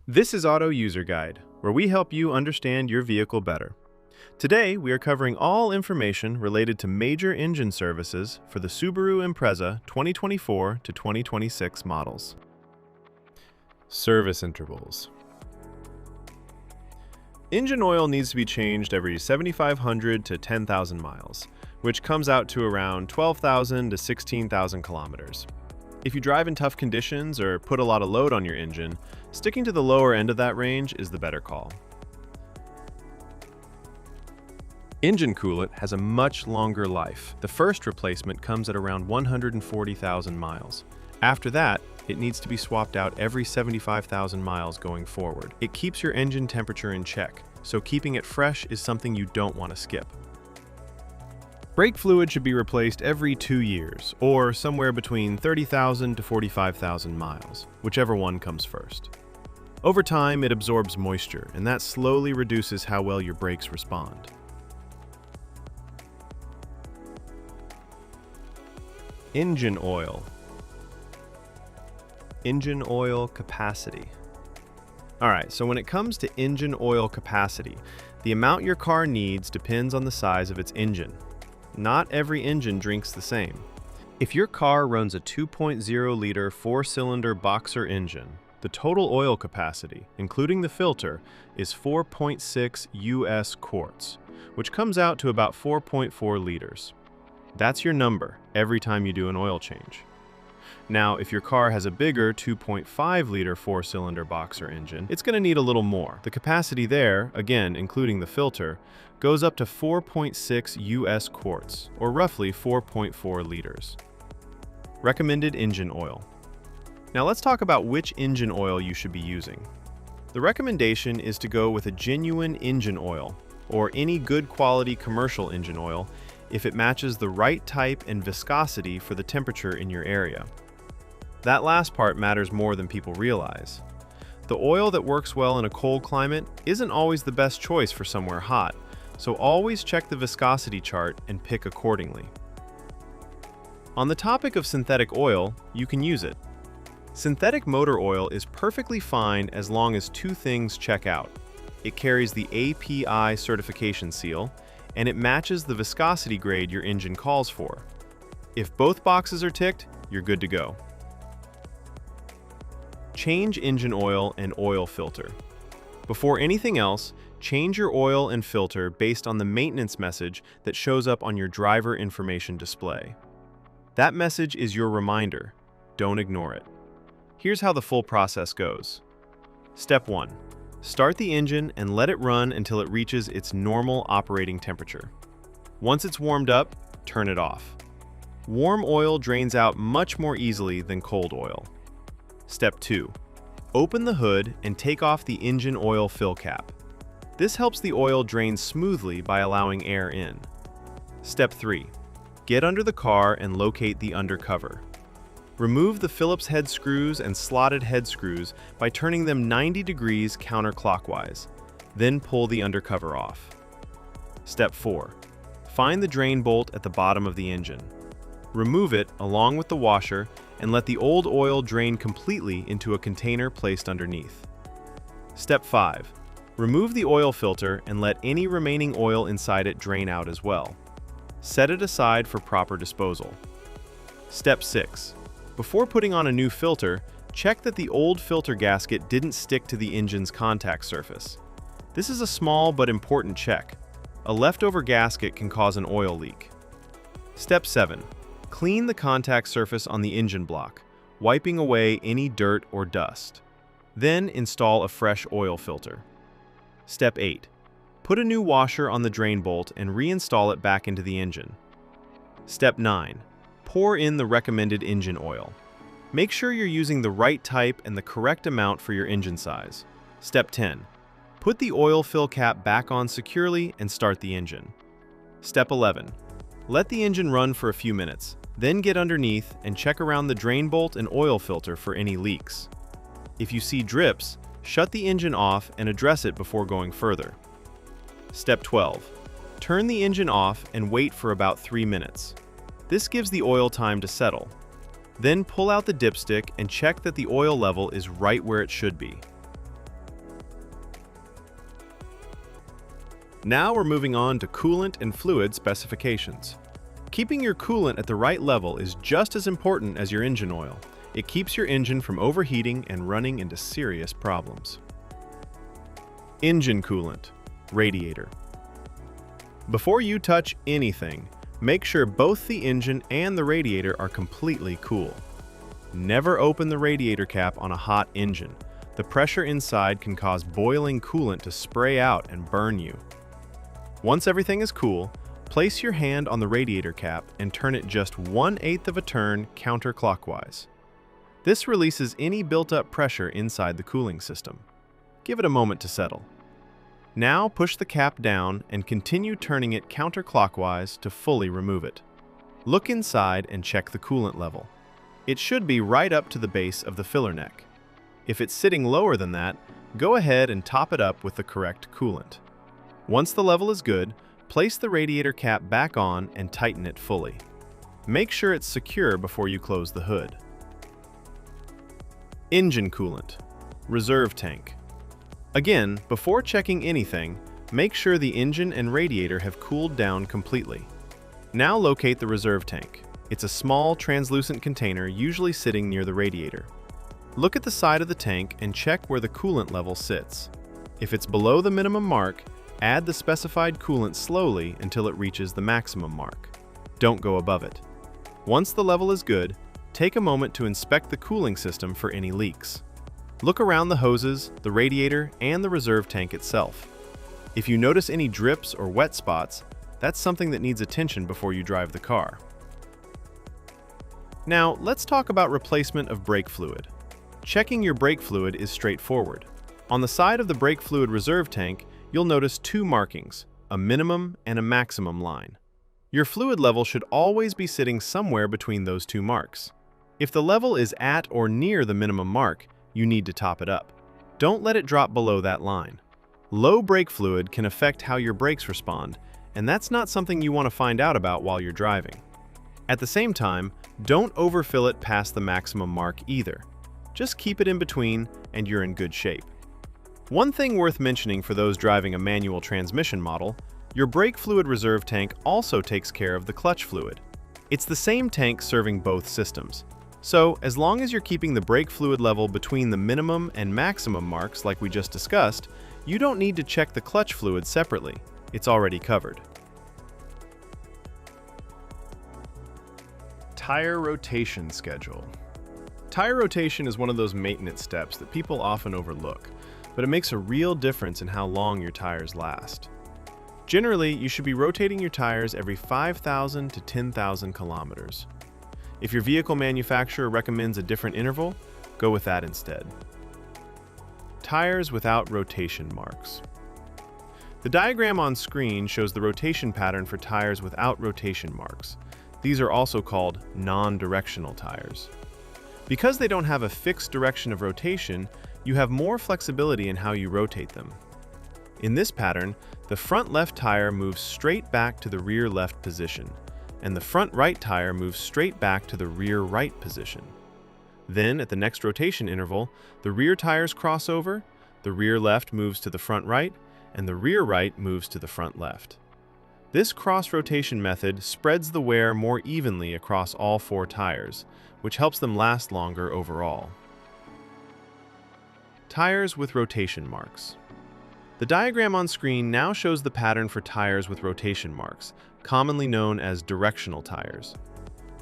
This is Auto User Guide, where we help you understand your vehicle better. Today, we are covering all information related to major engine services for the Subaru Impreza 2024 to 2026 models. Service intervals. Engine oil needs to be changed every 7,500 to 10,000 miles, which comes out to around 12,000 to 16,000 kilometers. If you drive in tough conditions or put a lot of load on your engine, sticking to the lower end of that range is the better call. Engine coolant has a much longer life. The first replacement comes at around 140,000 miles. After that, it needs to be swapped out every 75,000 miles going forward. It keeps your engine temperature in check, so keeping it fresh is something you don't want to skip. Brake fluid should be replaced every 2 years, or somewhere between 30,000 to 45,000 miles, whichever one comes first. Over time, it absorbs moisture, and that slowly reduces how well your brakes respond. Engine oil. Engine oil capacity. Alright, so when it comes to engine oil capacity, the amount your car needs depends on the size of its engine. Not every engine drinks the same. If your car runs a 2.0-liter four-cylinder boxer engine, the total oil capacity, including the filter, is 4.6 US quarts, which comes out to about 4.4 liters. That's your number every time you do an oil change. Now, if your car has a bigger 2.5-liter four-cylinder boxer engine, it's going to need a little more. The capacity there, again including the filter, goes up to 4.6 US quarts, or roughly 4.4 liters. Recommended engine oil. Now let's talk about which engine oil you should be using. The recommendation is to go with a genuine engine oil, or any good quality commercial engine oil, if it matches the right type and viscosity for the temperature in your area. That last part matters more than people realize. The oil that works well in a cold climate isn't always the best choice for somewhere hot, so always check the viscosity chart and pick accordingly. On the topic of synthetic oil, you can use it. Synthetic motor oil is perfectly fine as long as two things check out. It carries the API certification seal, and it matches the viscosity grade your engine calls for. If both boxes are ticked, you're good to go. Change engine oil and oil filter. Before anything else, change your oil and filter based on the maintenance message that shows up on your driver information display. That message is your reminder. Don't ignore it. Here's how the full process goes. Step 1. Start the engine and let it run until it reaches its normal operating temperature. Once it's warmed up, turn it off. Warm oil drains out much more easily than cold oil. Step 2. Open the hood and take off the engine oil fill cap. This helps the oil drain smoothly by allowing air in. Step 3. Get under the car and locate the undercover. Remove the Phillips head screws and slotted head screws by turning them 90 degrees counterclockwise. Then pull the undercover off. Step 4. Find the drain bolt at the bottom of the engine. Remove it along with the washer and let the old oil drain completely into a container placed underneath. Step 5. Remove the oil filter and let any remaining oil inside it drain out as well. Set it aside for proper disposal. Step 6. Before putting on a new filter, check that the old filter gasket didn't stick to the engine's contact surface. This is a small but important check. A leftover gasket can cause an oil leak. Step 7. Clean the contact surface on the engine block, wiping away any dirt or dust. Then install a fresh oil filter. Step 8. Put a new washer on the drain bolt and reinstall it back into the engine. Step 9. Pour in the recommended engine oil. Make sure you're using the right type and the correct amount for your engine size. Step 10. Put the oil fill cap back on securely and start the engine. Step 11. Let the engine run for a few minutes, then get underneath and check around the drain bolt and oil filter for any leaks. If you see drips, shut the engine off and address it before going further. Step 12. Turn the engine off and wait for about 3 minutes. This gives the oil time to settle. Then pull out the dipstick and check that the oil level is right where it should be. Now we're moving on to coolant and fluid specifications. Keeping your coolant at the right level is just as important as your engine oil. It keeps your engine from overheating and running into serious problems. Engine coolant, radiator. Before you touch anything, make sure both the engine and the radiator are completely cool. Never open the radiator cap on a hot engine. The pressure inside can cause boiling coolant to spray out and burn you. Once everything is cool, place your hand on the radiator cap and turn it just 1/8 of a turn counterclockwise. This releases any built-up pressure inside the cooling system. Give it a moment to settle. Now push the cap down and continue turning it counterclockwise to fully remove it. Look inside and check the coolant level. It should be right up to the base of the filler neck. If it's sitting lower than that, go ahead and top it up with the correct coolant. Once the level is good, place the radiator cap back on and tighten it fully. Make sure it's secure before you close the hood. Engine coolant, reserve tank. Again, before checking anything, make sure the engine and radiator have cooled down completely. Now locate the reserve tank. It's a small, translucent container usually sitting near the radiator. Look at the side of the tank and check where the coolant level sits. If it's below the minimum mark, add the specified coolant slowly until it reaches the maximum mark. Don't go above it. Once the level is good, take a moment to inspect the cooling system for any leaks. Look around the hoses, the radiator, and the reserve tank itself. If you notice any drips or wet spots, that's something that needs attention before you drive the car. Now, let's talk about replacement of brake fluid. Checking your brake fluid is straightforward. On the side of the brake fluid reserve tank, you'll notice two markings, a minimum and a maximum line. Your fluid level should always be sitting somewhere between those two marks. If the level is at or near the minimum mark, you need to top it up. Don't let it drop below that line. Low brake fluid can affect how your brakes respond, and that's not something you want to find out about while you're driving. At the same time, don't overfill it past the maximum mark either. Just keep it in between and you're in good shape. One thing worth mentioning for those driving a manual transmission model, your brake fluid reserve tank also takes care of the clutch fluid. It's the same tank serving both systems. So, as long as you're keeping the brake fluid level between the minimum and maximum marks like we just discussed, you don't need to check the clutch fluid separately. It's already covered. Tire rotation schedule. Tire rotation is one of those maintenance steps that people often overlook, but it makes a real difference in how long your tires last. Generally, you should be rotating your tires every 5,000 to 10,000 kilometers. If your vehicle manufacturer recommends a different interval, go with that instead. Tires without rotation marks. The diagram on screen shows the rotation pattern for tires without rotation marks. These are also called non-directional tires. Because they don't have a fixed direction of rotation, you have more flexibility in how you rotate them. In this pattern, the front left tire moves straight back to the rear left position, and the front right tire moves straight back to the rear right position. Then, at the next rotation interval, the rear tires cross over, the rear left moves to the front right, and the rear right moves to the front left. This cross-rotation method spreads the wear more evenly across all four tires, which helps them last longer overall. Tires with rotation marks. The diagram on screen now shows the pattern for tires with rotation marks, commonly known as directional tires.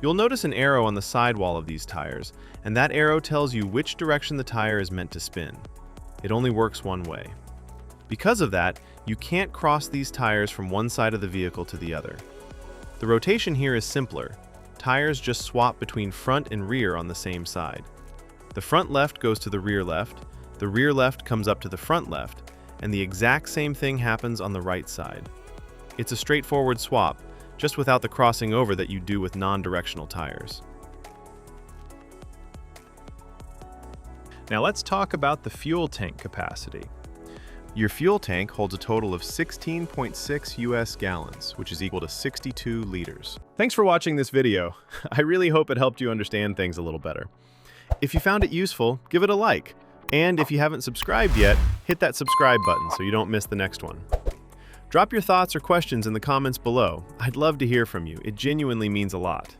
You'll notice an arrow on the sidewall of these tires, and that arrow tells you which direction the tire is meant to spin. It only works one way. Because of that, you can't cross these tires from one side of the vehicle to the other. The rotation here is simpler. Tires just swap between front and rear on the same side. The front left goes to the rear left comes up to the front left, and the exact same thing happens on the right side. It's a straightforward swap, just without the crossing over that you do with non-directional tires. Now let's talk about the fuel tank capacity. Your fuel tank holds a total of 16.6 US gallons, which is equal to 62 liters. Thanks for watching this video. I really hope it helped you understand things a little better. If you found it useful, give it a like. And if you haven't subscribed yet, hit that subscribe button so you don't miss the next one. Drop your thoughts or questions in the comments below. I'd love to hear from you. It genuinely means a lot.